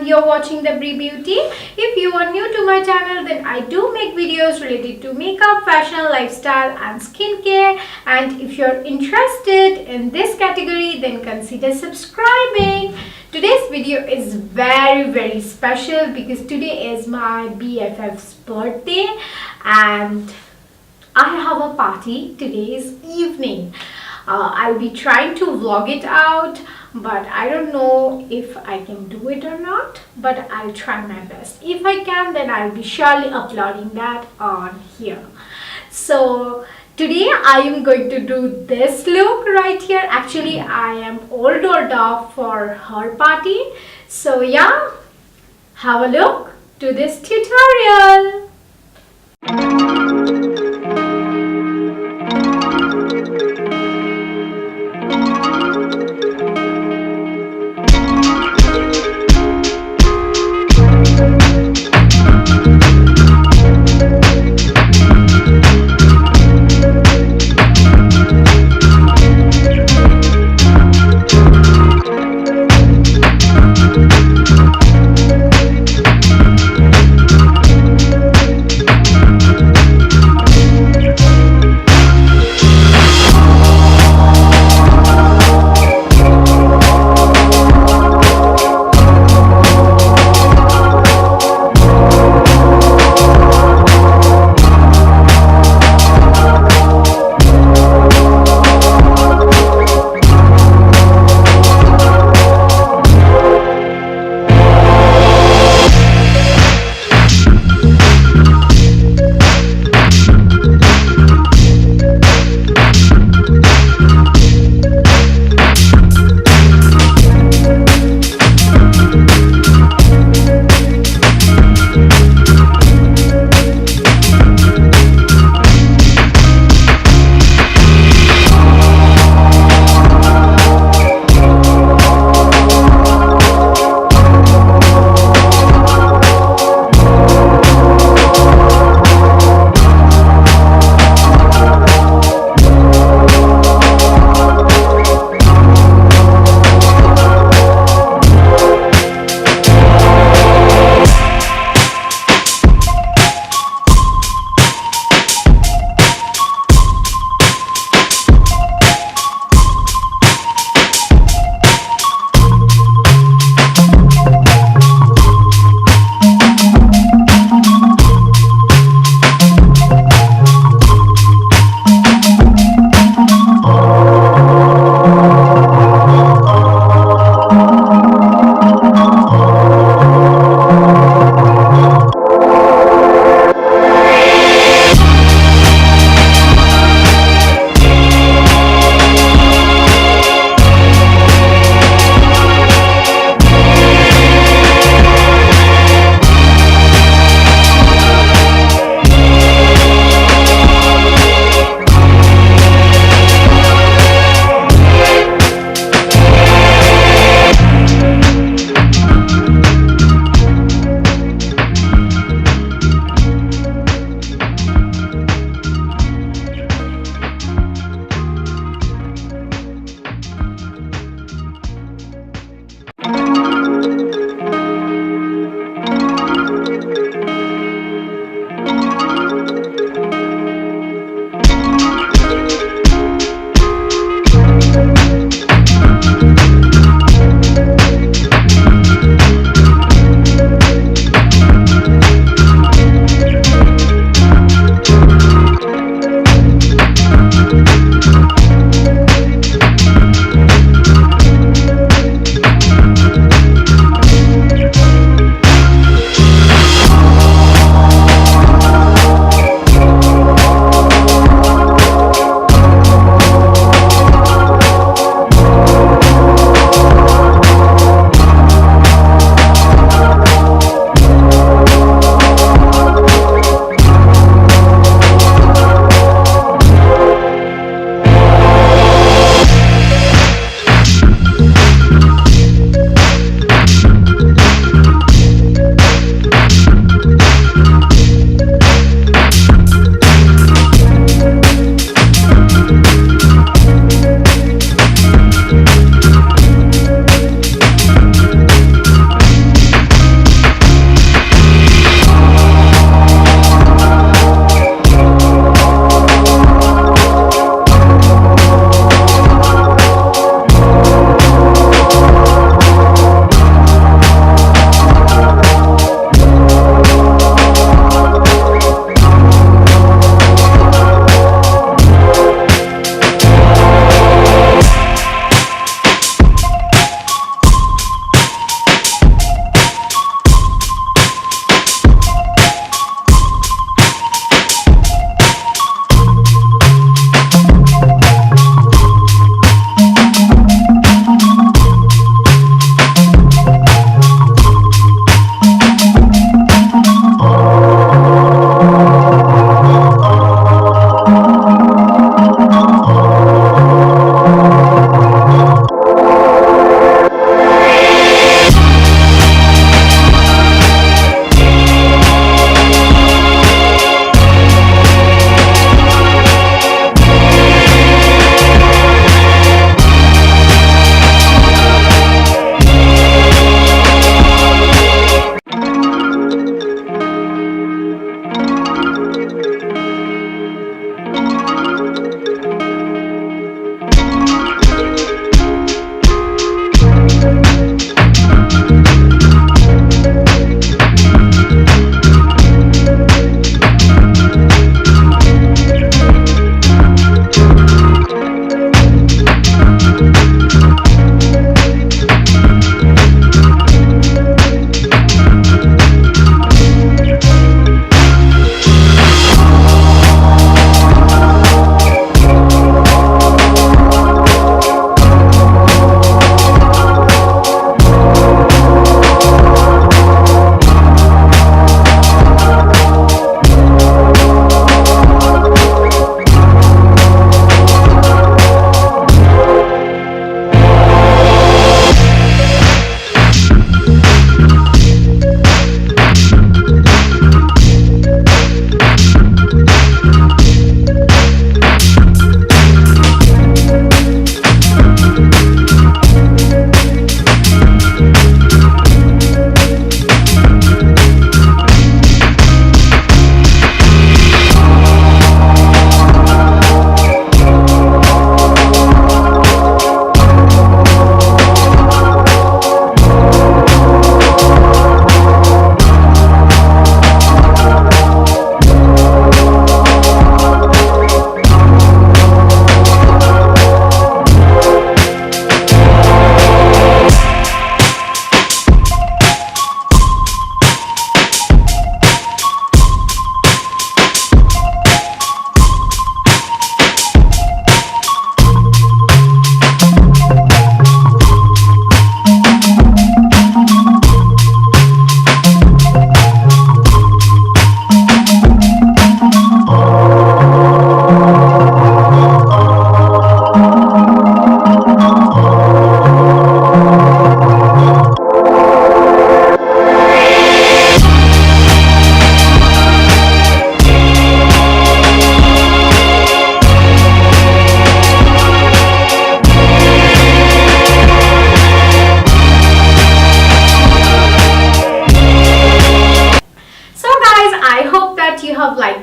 You're watching the BRIE Beauty. If you are new to my channel, then I do make videos related to makeup, fashion, lifestyle and skincare, and if you're interested in this category, then consider subscribing. Today's video is very special because today is my BFF's birthday and I have a party today's evening. I'll be trying to vlog it out, but I don't know if I can do it or not, but I'll try my best. If I can, then I'll be surely uploading that on here. So today I am going to do this look right here. Actually, I am all dolled up for her party. So yeah, have a look to this tutorial.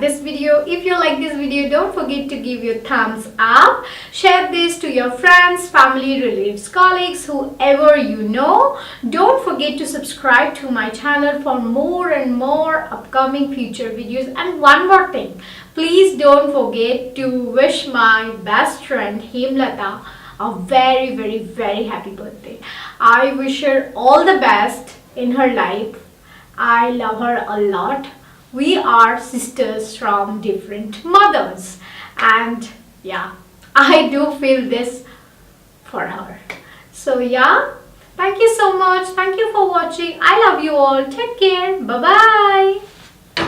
like this video. If you like this video, don't forget to give your thumbs up. Share this to your friends, family, relatives, colleagues, whoever you know. Don't forget to subscribe to my channel for more and more upcoming future videos. And one more thing, please don't forget to wish my best friend Hemlata a very, very, very happy birthday. I wish her all the best in her life. I love her a lot. We are sisters from different mothers, and yeah, I do feel this for her. So yeah, thank you so much. Thank you for watching. I love you all. Take care. Bye bye.